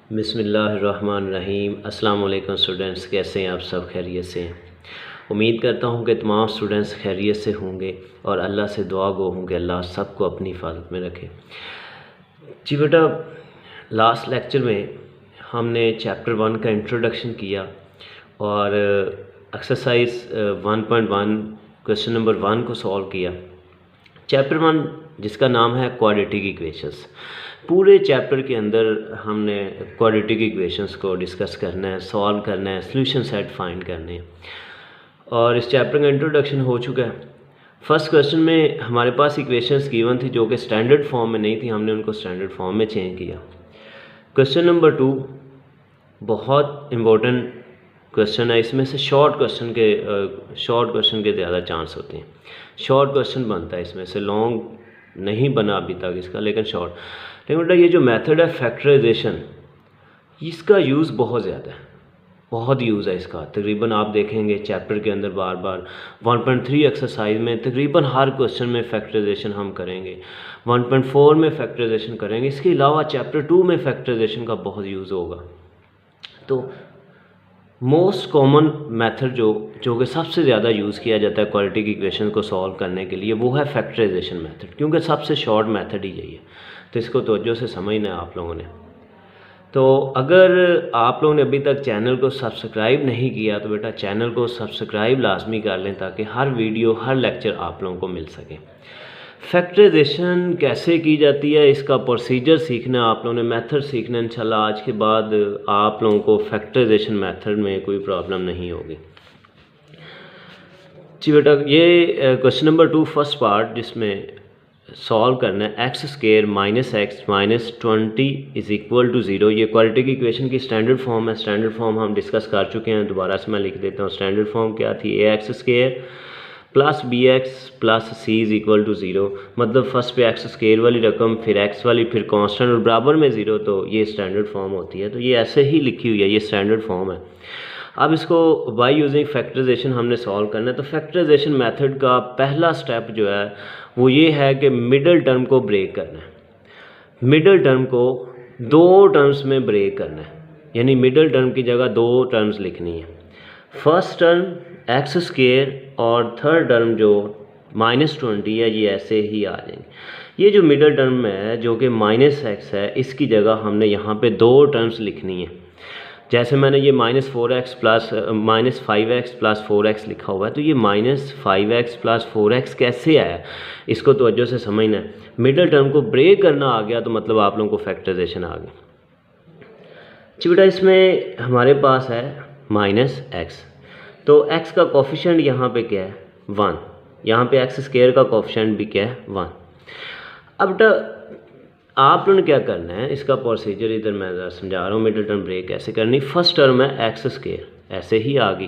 बिस्मिल्लाहिर्रहमानिर्रहीम। अस्सलाम वालेकुम स्टूडेंट्स, कैसे हैं आप सब? खैरियत से हैं? उम्मीद करता हूं कि तमाम स्टूडेंट्स खैरियत से होंगे और अल्लाह से दुआ गो हूं कि अल्लाह सबको अपनी हिफाजत में रखे। जी बेटा, लास्ट लेक्चर में हमने चैप्टर 1 का इंट्रोडक्शन किया और एक्सरसाइज 1.1 क्वेश्चन नंबर 1 को सॉल्व किया। चैप्टर 1 जिसका नाम है क्वाड्रेटिक इक्वेशंस। पूरे चैप्टर के अंदर हमने क्वाड्रेटिक इक्वेशंस को डिस्कस करना है, सॉल्व करना है, सॉल्यूशन सेट फाइंड करने हैं और इस चैप्टर का इंट्रोडक्शन हो चुका है। फर्स्ट क्वेश्चन में हमारे पास इक्वेशंस गिवन थी जो कि स्टैंडर्ड फॉर्म में नहीं थी, हमने उनको स्टैंडर्ड फॉर्म में चेंज किया। क्वेश्चन नंबर 2 बहुत इम्पोर्टेंट क्वेश्चन है। इसमें से शॉर्ट क्वेश्चन के ज़्यादा चांस होते हैं। शॉर्ट क्वेश्चन बनता है इसमें से, लॉन्ग नहीं बना अभी तक इसका, लेकिन शॉर्ट। लेकिन बेटा ये जो मेथड है फैक्टराइजेशन, इसका यूज़ बहुत ज़्यादा है, बहुत यूज़ है इसका। तकरीबन आप देखेंगे चैप्टर के अंदर बार बार 1.3 एक्सरसाइज में तकरीबन हर क्वेश्चन में फैक्टराइजेशन हम करेंगे, 1.4 में फैक्टराइजेशन करेंगे। इसके अलावा चैप्टर 2 में फैक्टराइजेशन का बहुत यूज़ होगा। तो मोस्ट कॉमन मेथड जो कि सबसे ज़्यादा यूज़ किया जाता है क्वाड्रेटिक इक्वेशन को सॉल्व करने के लिए, वो है फैक्टराइजेशन मेथड, क्योंकि सबसे शॉर्ट मेथड ही यही है। तो इसको तवज्जो से समझना है आप लोगों ने। तो अगर आप लोगों ने अभी तक चैनल को सब्सक्राइब नहीं किया तो बेटा चैनल को सब्सक्राइब लाजमी कर लें ताकि हर वीडियो, हर लेक्चर आप लोगों को मिल सके। फैक्टराइजेशन कैसे की जाती है, इसका प्रोसीजर सीखना आप लोगों ने, मेथड सीखना। इंशाल्लाह आज के बाद आप लोगों को फैक्टराइजेशन मेथड में कोई प्रॉब्लम नहीं होगी। जी बेटा, ये क्वेश्चन नंबर 2 फर्स्ट पार्ट जिसमें सॉल्व करना है, x square minus x minus 20 is equal to 0। ये क्वाड्रेटिक इक्वेशन की स्टैंडर्ड फॉर्म है। स्टैंडर्ड फॉर्म हम डिस्कस कर चुके हैं, दोबारा से मैं लिख देता हूँ। स्टैंडर्ड फॉर्म क्या थी? A x square plus b x plus c is equal to 0। मतलब फर्स्ट पे एक्स स्क्वायर वाली रकम, फिर एक्स वाली, फिर कांस्टेंट और बराबर में 0। तो ये स्टैंडर्ड फॉर्म होती है। तो ये ऐसे ही लिखी हुई है, ये स्टैंडर्ड फॉर्म है। अब इसको बाय यूजिंग फैक्टराइजेशन हमने सॉल्व करना है। तो फैक्टराइजेशन मेथड का पहला स्टेप जो है वो ये है कि मिडल टर्म को ब्रेक करना है। मिडल टर्म को 2 टर्म्स में ब्रेक करना है, यानी मिडल टर्म की जगह 2 टर्म्स लिखनी है। फर्स्ट टर्म एक्स स्क्वायर और थर्ड टर्म जो -20 है, ये ऐसे ही आ जाएंगे। ये जो मिडल टर्म है जो कि -x है, इसकी जगह हमने यहाँ पे 2 टर्म्स लिखनी है। जैसे मैंने ये -5x प्लस 4x लिखा हुआ है, तो ये -5x प्लस 4x कैसे आया, इसको तवज्जो से समझना है। मिडल टर्म को ब्रेक करना आ गया तो मतलब आप लोगों को फैक्टराइजेशन आ गया। जी बेटा, इसमें हमारे पास है -x, तो x का कोफिशिएंट यहाँ पे क्या है? 1। यहाँ पे एक्स स्क्वायर का कोफिशिएंट भी क्या है? 1। अब बेटा आप लोगों ने क्या करना है, इसका प्रोसीजर इधर मैं ज़रा समझा रहा हूँ। मिडल टर्म ब्रेक कैसे करनी। फर्स्ट टर्म है एक्स स्क्वायर, ऐसे ही आ गई,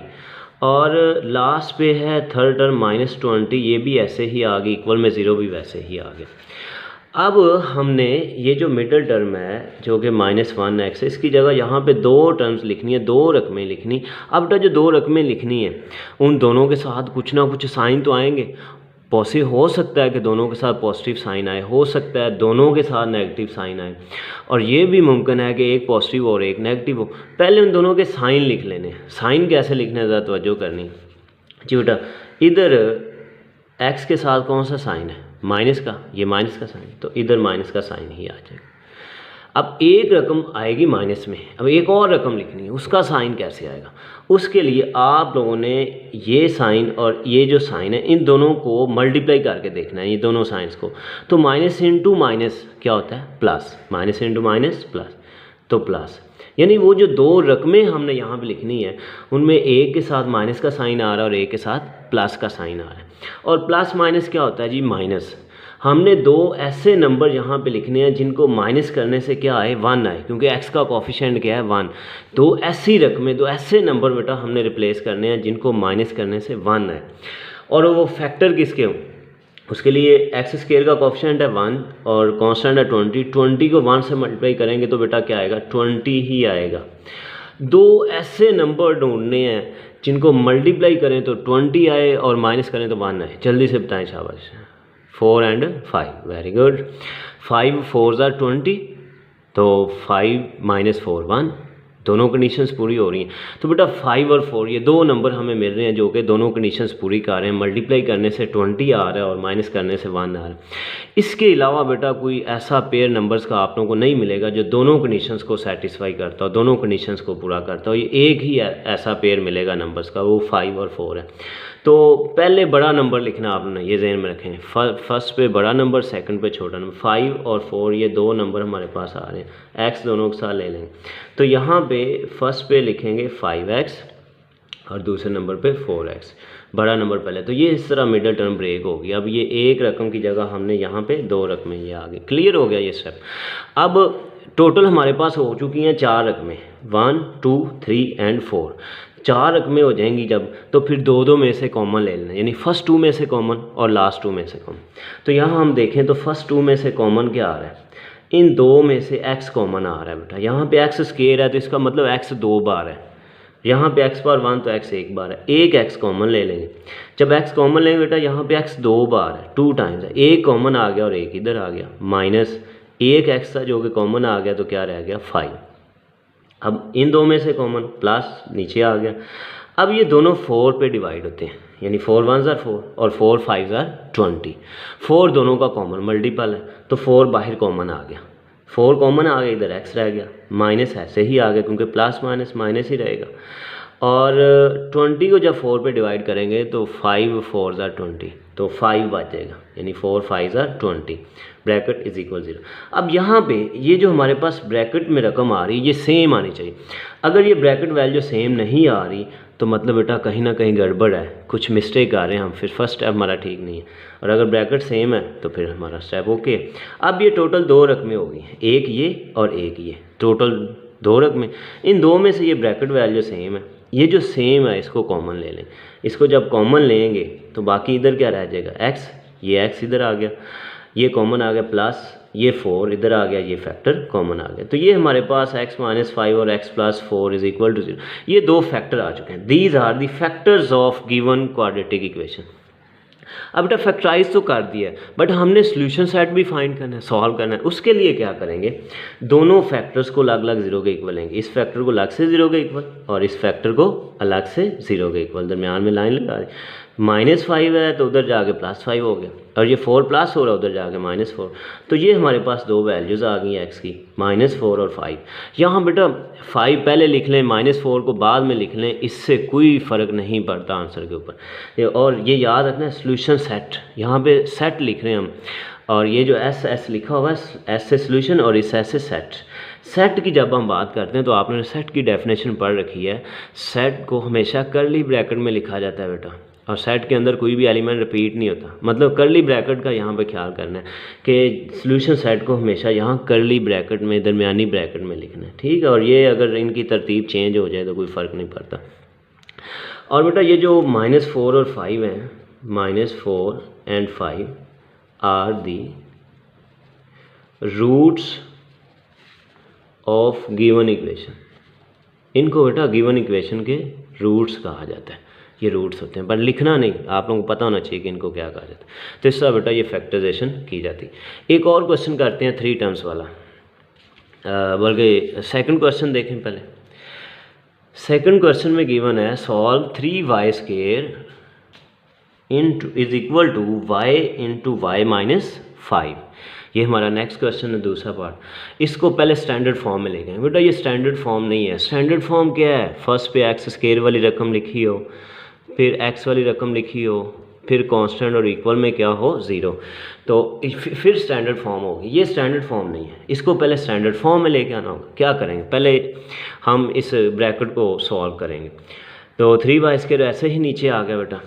और लास्ट पे है थर्ड टर्म -20, ये भी ऐसे ही आ गई, इक्वल में 0 भी वैसे ही आ गया। अब हमने ये जो मिडल टर्म है जो कि -1x है, इसकी जगह यहाँ पे 2 टर्म्स लिखनी है, 2 रकमें लिखनी। अब बेटा जो 2 रकमें लिखनी है उन दोनों के साथ कुछ ना कुछ साइन तो आएंगे। पॉसिबल हो सकता है कि दोनों के साथ पॉजिटिव साइन आए, हो सकता है दोनों के साथ नेगेटिव साइन आए, और ये भी मुमकिन है कि एक पॉजिटिव और एक नेगेटिव हो। पहले उन दोनों के साइन लिख लेने। साइन कैसे लिखने ज़रा तवज्जो करनी। जी बेटा, इधर एक्स के साथ कौन सा साइन है? माइनस का, ये माइनस का साइन, तो इधर माइनस का साइन ही आ जाएगा। अब एक रकम आएगी माइनस में, अब एक और रकम लिखनी है, उसका साइन कैसे आएगा? उसके लिए आप लोगों ने ये साइन और ये जो साइन है इन दोनों को मल्टीप्लाई करके देखना है, ये दोनों साइंस को। तो माइनस इंटू माइनस क्या होता है? Plus. Minus into minus plus, तो प्लस। यानी वो जो 2 रकमें हमने यहाँ पे लिखनी है उनमें एक के साथ माइनस का साइन आ रहा है और एक के साथ प्लस का साइन आ रहा है। और प्लस माइनस क्या होता है जी? माइनस। हमने 2 ऐसे नंबर यहाँ पे लिखने हैं जिनको माइनस करने से क्या आए? 1 आए, क्योंकि x का कोफिशिएंट क्या है? 1। 2 ऐसी रकमें, 2 ऐसे नंबर बेटा हमने रिप्लेस करने हैं जिनको माइनस करने से 1 आए। और वो फैक्टर किसके हों? उसके लिए एक्स स्क्वायर का कोफिशिएंट है 1 और कांस्टेंट है 20। 20 को 1 से मल्टीप्लाई करेंगे तो बेटा क्या आएगा? 20 ही आएगा। 2 ऐसे नंबर ढूंढने हैं जिनको मल्टीप्लाई करें तो 20 आए और माइनस करें तो 1 आए। जल्दी से बताएं, शाबाश। 4 and 5, very good. 5 4s are 20, तो 5 माइनस 4 1, दोनों कंडीशंस पूरी हो रही हैं। तो बेटा 5 और 4 ये दो नंबर हमें मिल रहे हैं जो कि दोनों कंडीशंस पूरी कर रहे हैं। मल्टीप्लाई करने से 20 आ रहा है और माइनस करने से 1 आ रहा है। इसके अलावा बेटा कोई ऐसा पेयर नंबर्स का आप लोगों को नहीं मिलेगा जो दोनों कंडीशंस को सेटिस्फाई करता हो, दोनों कंडीशंस को पूरा करता हो। ये एक ही ऐसा पेयर मिलेगा नंबर्स का, वो 5 और 4 है। तो पहले बड़ा नंबर लिखना आपने, ये ज़हन में रखें। फर्स्ट पे बड़ा नंबर, सेकंड पे छोटा नंबर। 5 और 4 ये दो नंबर हमारे पास आ रहे हैं, एक्स दोनों के साथ ले लेंगे। तो यहाँ पे फर्स्ट पे लिखेंगे 5x और दूसरे नंबर पे 4x, बड़ा नंबर पहले। तो ये इस तरह मिडल टर्म ब्रेक होगी। अब ये एक रकम की जगह हमने यहाँ पे दो रकमें ये आगे, क्लियर हो गया ये स्टेप। अब टोटल हमारे पास हो चुकी हैं 4 रकमें, 1 2 3 एंड 4। 4 रकमें हो जाएंगी जब, तो फिर दो दो में से कॉमन ले लेना, यानी फर्स्ट 2 में से कॉमन और लास्ट 2 में से कॉमन। तो यहाँ हम देखें तो फर्स्ट 2 में से कॉमन क्या आ रहा है, इन दो में से x कॉमन आ रहा है बेटा। यहाँ पे x स्क्वायर है तो इसका मतलब x 2 बार है, यहाँ पे x बार 1 तो x 1 बार है। एक x कॉमन ले लेंगे। जब x कॉमन लेंगे बेटा यहाँ पे x 2 बार है, 2 टाइम्स है। एक कॉमन आ गया और एक इधर आ गया, माइनस एक x था जो कि कॉमन आ गया, तो क्या रह गया 5। अब इन दो में से कॉमन, प्लस नीचे आ गया। अब ये दोनों 4 पे डिवाइड होते हैं, यानी 4 1s are 4 और 4 5s are 20। 4 दोनों का कॉमन मल्टीपल है, तो 4 बाहर कॉमन आ गया, 4 कॉमन आ गया, इधर x रह गया, माइनस ऐसे ही आ गया क्योंकि प्लस माइनस माइनस ही रहेगा। और 20 को जब 4 पे डिवाइड करेंगे तो 5 4s are 20, तो 5 बच जाएगा, यानी 4 5s are 20, bracket is equal 0। अब यहाँ पे ये जो हमारे पास ब्रैकेट में रकम आ रही है ये सेम आनी चाहिए। अगर ये ब्रैकेट वैल्यू सेम नहीं आ रही तो मतलब बेटा कहीं ना कहीं गड़बड़ है, कुछ मिस्टेक आ रहे हैं हम, फिर फर्स्ट स्टेप हमारा ठीक नहीं है। और अगर ब्रैकेट सेम है तो फिर हमारा स्टेप ओके। अब ये टोटल दो रकमें होगी, एक ये और एक ये, टोटल दो रकमें। इन दो में से ये ब्रैकेट वैल्यू सेम है, ये जो सेम है इसको कॉमन ले लें। इसको जब कॉमन लेंगे तो बाकी इधर क्या रह जाएगा, x, ये x इधर आ गया, ये कॉमन आ गया, प्लस ये 4 इधर आ गया, ये फैक्टर कॉमन आ गया। तो ये हमारे पास x माइनस 5 और x plus 4 is equal to 0, ये दो फैक्टर आ चुके हैं। These are the factors of given quadratic equation. अब बेटा फैक्टराइज तो कर दिया है, बट हमने सोल्यूशन सेट भी फाइंड करना है, सॉल्व करना है। उसके लिए क्या करेंगे, दोनों फैक्टर्स को अलग अलग 0 के इक्वल लेंगे। इस फैक्टर को अलग से 0 के इक्वल और इस फैक्टर को अलग से 0 के इक्वल, दरमियान में लाइन लगा दी। माइनस 5 है तो उधर जाके प्लस 5 हो गया, और ये 4 प्लस हो रहा है उधर जाके माइनस 4। तो ये हमारे पास दो वैल्यूज़ आ गई एक्स की, माइनस 4 और 5। यहाँ बेटा 5 पहले लिख लें, माइनस 4 को बाद में लिख लें, इससे कोई फ़र्क नहीं पड़ता आंसर के ऊपर। और ये याद रखना है सोल्यूशन सेट, यहाँ पे सेट लिख रहे हैं हम, और ये जो एस लिखा हुआ है एस से सोल्यूशन और इस एस से सेट। सेट की जब हम बात करते हैं तो आपने सेट की डेफिनेशन पढ़ रखी है। सेट को हमेशा कर्ली ब्रैकेट में लिखा जाता है बेटा, और सेट के अंदर कोई भी एलिमेंट रिपीट नहीं होता। मतलब कर्ली ब्रैकेट का यहाँ पे ख्याल करना है कि सॉल्यूशन सेट को हमेशा यहाँ कर्ली ब्रैकेट में, दरमियानी ब्रैकेट में लिखना है, ठीक है। और ये अगर इनकी तरतीब चेंज हो जाए तो कोई फ़र्क नहीं पड़ता। और बेटा ये जो माइनस 4 और 5 हैं, minus 4 and 5 are the roots of given equation. इनको बेटा गिवन इक्वेशन के रूट्स कहा जाता है। ये रूट्स होते हैं, पर लिखना नहीं, आप लोगों को पता होना चाहिए कि इनको क्या कहा जाता है। तो इसका बेटा ये फैक्टराइजेशन की जाती है। एक और क्वेश्चन करते हैं 3 टर्म्स वाला, बल्कि सेकंड क्वेश्चन देखें पहले। सेकंड क्वेश्चन में गिवन है solve 3y square into is equal to y into y minus 5। ये हमारा नेक्स्ट क्वेश्चन है, दूसरा पार्ट। इसको पहले स्टैंडर्ड फॉर्म में लेके आए। बेटा ये स्टैंडर्ड फॉर्म नहीं है। स्टैंडर्ड फॉर्म क्या है, फर्स्ट पे एक्स स्क्वायर वाली रकम लिखी हो, फिर x वाली रकम लिखी हो, फिर कांस्टेंट और इक्वल में क्या हो 0, तो फिर स्टैंडर्ड फॉर्म होगी। ये स्टैंडर्ड फॉर्म नहीं है, इसको पहले स्टैंडर्ड फॉर्म में लेके आना होगा। क्या करेंगे, पहले हम इस ब्रैकेट को सॉल्व करेंगे। तो 3y स्क्वायर ऐसे ही नीचे आ गया बेटा,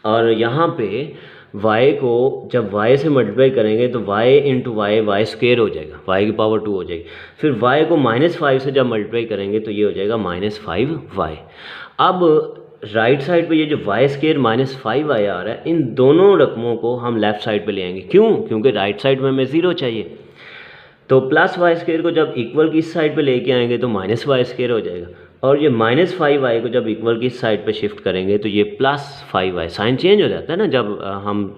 और यहाँ पे y को जब y से मल्टीप्लाई करेंगे तो y इंटू वाई स्क्वायर हो जाएगा, y की पावर 2 हो जाएगी। फिर y को -5 से जब मल्टीप्लाई करेंगे तो ये हो जाएगा -5y। अब राइट साइड पे ये जो y स्क्वायर -5y आ रहा है, इन दोनों रकमों को हम लेफ़्ट साइड पे ले आएंगे। क्यों, क्योंकि राइट साइड में हमें 0 चाहिए। तो प्लस y स्क्वायर को जब इक्वल की इस साइड पे लेके आएंगे तो -y स्क्वायर हो जाएगा, और ये -5y को जब इक्वल की इस साइड पे शिफ्ट करेंगे तो ये +5y, साइन चेंज हो जाता है ना जब हम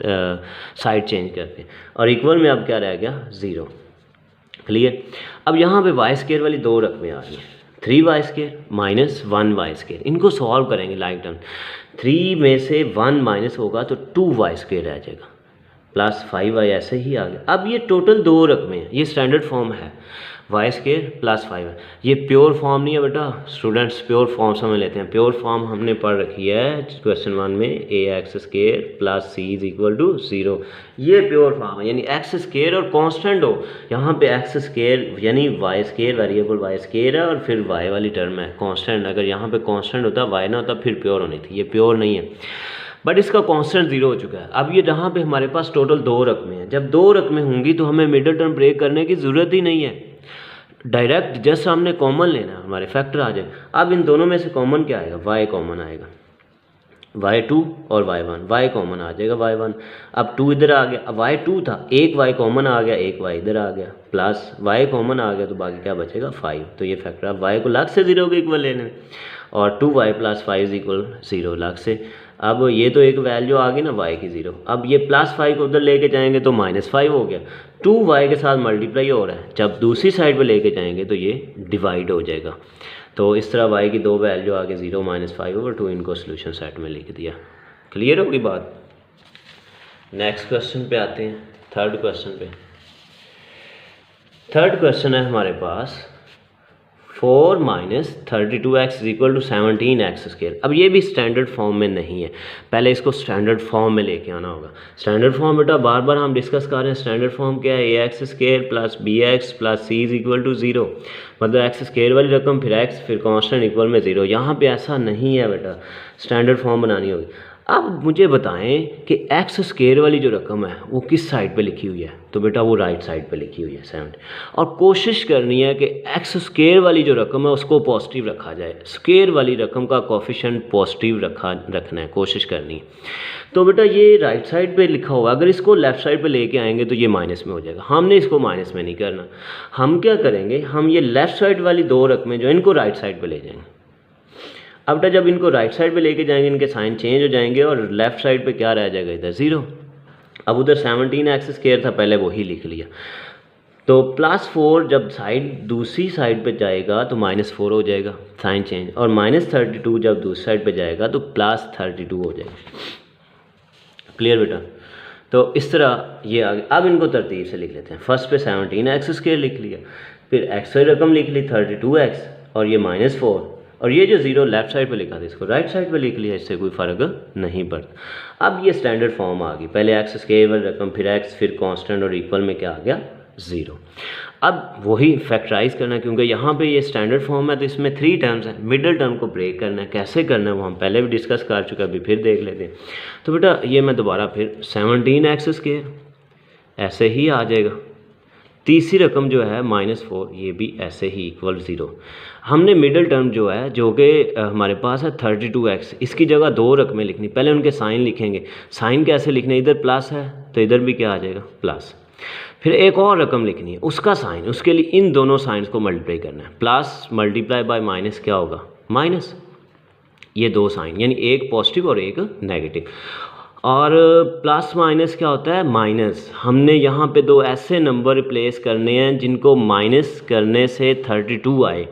साइड चेंज करते हैं। और इक्वल में अब क्या रह गया 0। क्लियर। अब यहाँ पे वाई स्केयर वाली दो रकमें आ रही हैं, 3y² माइनस 1y²। इनको सॉल्व करेंगे लाइक टर्म। 3 में से 1 माइनस होगा तो 2y² रह जाएगा प्लस 5y ऐसे ही आ गया। अब ये टोटल दो रकमें हैं, ये स्टैंडर्ड फॉर्म है y² प्लस 5y। ये प्योर फॉर्म नहीं है बेटा, स्टूडेंट्स प्योर फॉर्म समझ लेते हैं। प्योर फॉर्म हमने पढ़ रखी है क्वेश्चन 1 में, ax² plus c is equal to 0। ये प्योर फॉर्म है, यानी x² और कांस्टेंट हो। यहाँ पे x² यानी y² वेरिएबल y² है और फिर y वाली टर्म है कांस्टेंट। अगर यहाँ पे कांस्टेंट होता y ना होता फिर प्योर होनी थी, ये प्योर नहीं है बट इसका कांस्टेंट 0 हो चुका है। अब ये जहाँ पे हमारे पास टोटल दो रकमें हैं, जब दो रकमें होंगी तो हमें मिडिल टर्म ब्रेक करने की ज़रूरत ही नहीं है, डायरेक्ट जस्ट हमने कॉमन लेना है, हमारे फैक्टर आ जाए। अब इन दोनों में से कॉमन क्या आएगा, y कॉमन आएगा, y2 और y1, y कॉमन आ जाएगा y1। अब 2 इधर आ गया, अब y2 था, एक y कॉमन आ गया, एक y इधर आ गया, प्लस y कॉमन आ गया तो बाकी क्या बचेगा 5। तो ये फैक्टर अब y को लाख से 0 के इक्वल लेने और 2y plus 5 is equal 0 lakh से। अब ये तो एक वैल्यू आ गई ना y की 0। अब ये प्लस 5 को उधर लेके जाएंगे तो -5 हो गया, 2y के साथ मल्टीप्लाई हो रहा है, जब दूसरी साइड पे लेके जाएंगे तो ये डिवाइड हो जाएगा। तो इस तरह y की दो वैल्यू आगे 0 -5/2, इनको सोल्यूशन सेट में लिख दिया। क्लियर होगी बात। नेक्स्ट क्वेश्चन पे आते हैं, थर्ड क्वेश्चन पे। थर्ड क्वेश्चन है हमारे पास 4 - 32x is equal to 17x²। अब ये भी स्टैंडर्ड फॉर्म में नहीं है, पहले इसको स्टैंडर्ड फॉर्म में लेके आना होगा। स्टैंडर्ड फॉर्म बेटा बार बार हम डिस्कस कर रहे हैं, स्टैंडर्ड फॉर्म क्या है, ax² plus bx plus c is equal to 0। मतलब x² वाली रकम फिर x फिर कांस्टेंट इक्वल में 0। यहाँ पे ऐसा नहीं है बेटा, स्टैंडर्ड फॉर्म बनानी होगी। अब मुझे बताएं कि x² वाली जो रकम है वो किस साइड पे लिखी हुई है, तो बेटा वो राइट साइड पे लिखी हुई है 70। और कोशिश करनी है कि x² वाली जो रकम है उसको पॉजिटिव रखा जाए, स्क्वायर वाली रकम का कोफिशिएंट पॉजिटिव रखना है, कोशिश करनी है। तो बेटा ये राइट साइड पे लिखा हुआ है, अगर इसको लेफ़्ट साइड पे लेके आएंगे तो ये माइनस में हो जाएगा। हमने इसको माइनस में नहीं करना, हम क्या करेंगे, हम ये लेफ़्ट साइड वाली दो रकमें जो इनको राइट साइड पर ले जाएंगे। अब बेटा जब इनको राइट साइड पे लेके जाएंगे इनके साइन चेंज हो जाएंगे और लेफ़्ट साइड पे क्या रह जाएगा, इधर 0। अब उधर 17x² था, पहले वही लिख लिया। तो +4 जब साइड दूसरी साइड पे जाएगा तो -4 हो जाएगा साइन चेंज, और -32 जब दूसरी साइड पे जाएगा तो +32 हो जाएगा। क्लियर बेटा। तो इस तरह ये आगे, अब इनको तरतीब से लिख लेते हैं। फर्स्ट पे 17x² लिख लिया, फिर x वाली रकम लिख ली 32x और ये -4, और ये जो 0 लेफ्ट साइड पे लिखा था इसको राइट साइड पे लिख लिया, इससे कोई फ़र्क नहीं पड़ता। अब ये स्टैंडर्ड फॉर्म आ गई, पहले x² वाली रकम फिर x फिर कांस्टेंट और इक्वल में क्या आ गया 0। अब वही फैक्टराइज करना है क्योंकि यहाँ पे ये स्टैंडर्ड फॉर्म है तो इसमें 3 टर्म्स हैं, मिडिल टर्म को ब्रेक करना है। कैसे करना है वो हम पहले भी डिस्कस कर चुके हैं, अभी फिर देख लेते हैं। तो बेटा ये मैं दोबारा फिर 17x² ऐसे ही आ जाएगा, तीसरी रकम जो है -4 ये भी ऐसे ही इक्वल 0। हमने मिडिल टर्म जो है जो कि हमारे पास है 32x, इसकी जगह दो रकमें लिखनी, पहले उनके साइन लिखेंगे। साइन कैसे लिखने, इधर प्लस है तो इधर भी क्या आ जाएगा प्लस, फिर एक और रकम लिखनी है उसका साइन, उसके लिए इन दोनों साइंस को मल्टीप्लाई करना है, प्लस मल्टीप्लाई बाय माइनस क्या होगा माइनस, ये दो साइन यानी एक पॉजिटिव और एक नेगेटिव। और प्लस माइनस क्या होता है माइनस, हमने यहाँ पे दो ऐसे नंबर रिप्लेस करने हैं जिनको माइनस करने से 32 आए,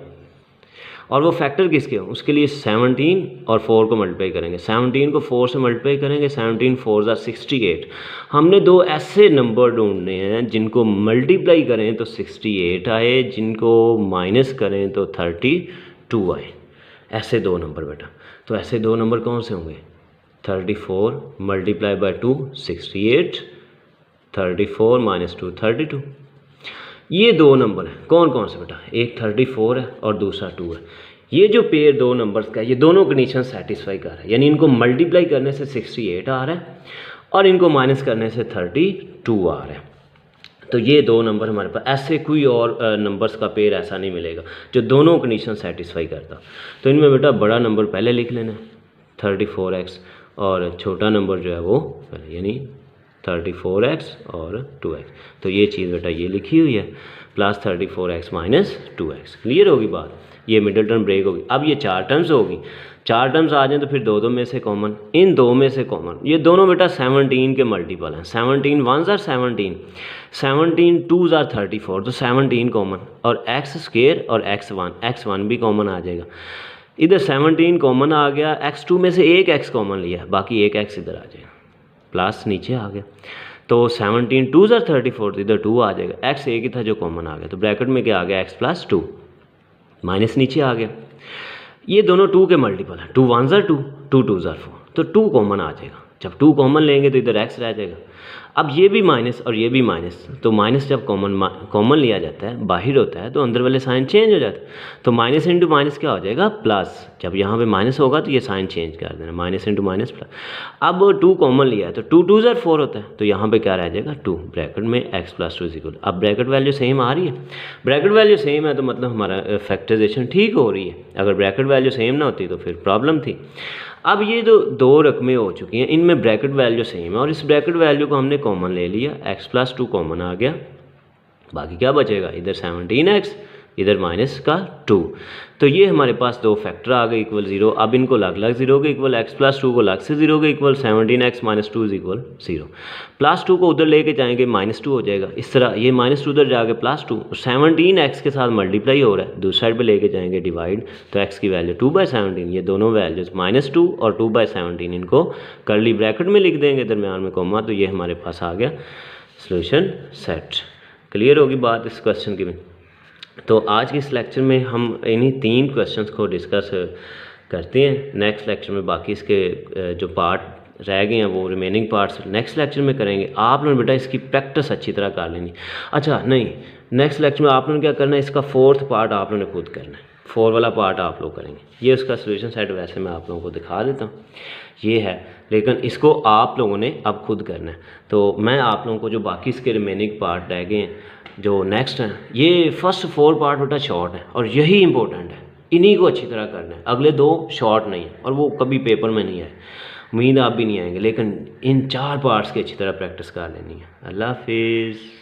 और वो फैक्टर किसके हो, उसके लिए 17 और 4 को मल्टीप्लाई करेंगे, 17 को 4 से मल्टीप्लाई करेंगे, 17 4 = 68। हमने दो ऐसे नंबर ढूंढने हैं जिनको मल्टीप्लाई करें तो 68 आए, जिनको माइनस करें तो 32 आए, ऐसे दो नंबर बेटा। तो ऐसे दो नंबर कौन से होंगे, 34 मल्टीप्लाई बाय 2 68, 34 - 2 32। ये दो नंबर हैं, कौन कौन से बेटा, एक 34 है और दूसरा 2 है। ये जो पेयर दो नंबर्स का है ये दोनों कंडीशन सेटिस्फाई कर रहा है, यानी इनको मल्टीप्लाई करने से 68 आ रहा है और इनको माइनस करने से 32 आ रहा है। तो ये दो नंबर हमारे पास, ऐसे कोई और नंबर्स का पेयर ऐसा नहीं मिलेगा जो दोनों कंडीशन सेटिस्फाई करता। तो इनमें बेटा बड़ा नंबर पहले लिख लेना 34x, और छोटा नंबर जो है वो यानी 34x और 2x। तो ये चीज़ बेटा ये लिखी हुई है, +34x - 2x। क्लियर होगी बात। ये मिडिल टर्म ब्रेक होगी। अब ये 4 टर्म्स होगी, 4 टर्म्स आ जाएँ तो फिर 2 में से कॉमन, इन 2 में से कॉमन, ये दोनों बेटा 17 के मल्टीपल हैं। 17 1s आर 17, 17 2s आर 34, तो 17 कॉमन, और एक्स स्क्वायर और x1 भी कॉमन आ जाएगा। इधर 17 कॉमन आ गया, x2 में से एक x कॉमन लिया, बाकी एक x इधर आ जाएगा, प्लस नीचे आ गया, तो 17 2s आर 34, तो इधर 2 आ जाएगा, x एक ही था जो कॉमन आ गया, तो ब्रैकेट में क्या आ गया x प्लस 2, माइनस नीचे आ गया। ये दोनों 2 के मल्टीपल हैं, 2 1s आर 2, 2 2s आर 4, तो 2 कॉमन आ जाएगा। जब 2 कॉमन लेंगे तो इधर x रह जाएगा। अब ये भी माइनस और ये भी माइनस, तो माइनस जब कॉमन लिया जाता है, बाहर होता है, तो अंदर वाले साइन चेंज हो जाते हैं, तो माइनस इंटू माइनस क्या हो जाएगा, प्लस। जब यहाँ पे माइनस होगा तो ये साइन चेंज कर देना, माइनस इंटू माइनस प्लस। अब 2 कॉमन लिया है तो 2 2s आर 4 होता है, तो यहाँ पे क्या रह जाएगा 2, ब्रैकेट में x प्लस 2 इक्वल। अब ब्रैकेट वैल्यू सेम आ रही है, ब्रैकेट वैल्यू सेम है तो मतलब हमारा फैक्टराइजेशन ठीक हो रही है। अगर ब्रैकेट वैल्यू सेम ना होती तो फिर प्रॉब्लम थी। अब ये जो 2 रकमें हो चुकी हैं, इनमें ब्रैकेट वैल्यू सेम है, और इस ब्रैकेट वैल्यू को हमने कॉमन ले लिया, x प्लस 2 कॉमन आ गया, बाकी क्या बचेगा, इधर 17x, इधर माइनस का 2, तो ये हमारे पास 2 फैक्टर आ गए इक्वल 0। अब इनको अलग अलग 0 के इक्वल, x प्लस 2 को अलग से 0 के equal, 17x minus 2 is equal 0। Plus 2 को उधर लेके जाएंगे, माइनस 2 हो जाएगा, इस तरह ये माइनस 2 उधर जाके प्लस 2, 17x के साथ मल्टीप्लाई हो रहा है, दूसरी साइड पे लेके जाएंगे डिवाइड, तो x की वैल्यू 2/17, ये दोनों वैल्यूज -2 और 2/17 इनको कर्ली ब्रैकेट में लिख देंगे, दरमियान में कॉमा, तो ये हमारे पास आ गया सॉल्यूशन सेट। क्लियर होगी बात इस क्वेश्चन की भी। तो आज के इस लेक्चर में हम इन्हीं 3 क्वेश्चंस को डिस्कस करते हैं। नेक्स्ट लेक्चर में बाकी इसके जो पार्ट रह गए हैं वो रिमेनिंग पार्ट्स नेक्स्ट लेक्चर में करेंगे। आप लोगों ने बेटा इसकी प्रैक्टिस अच्छी तरह कर लेनी। अच्छा नहीं, नेक्स्ट लेक्चर में आप लोगों ने क्या करना है, इसका 4th पार्ट आप लोगों ने खुद करना है, 4 वाला पार्ट आप लोग करेंगे। ये उसका सोल्यूशन सेट वैसे मैं आप लोगों को दिखा देता हूँ, ये है, लेकिन इसको आप लोगों ने अब खुद करना है। तो मैं आप लोगों को जो बाकी इसके रिमेनिंग पार्ट रह गए हैं जो नेक्स्ट हैं, ये फर्स्ट 4 पार्ट बेटा शॉर्ट है और यही इंपॉर्टेंट है, इन्हीं को अच्छी तरह करना है। अगले 2 शॉर्ट नहीं है और वो कभी पेपर में नहीं आए, उम्मीद आप भी नहीं आएंगे, लेकिन इन 4 पार्ट्स की अच्छी तरह प्रैक्टिस कर लेनी है। अल्लाह हाफिज़।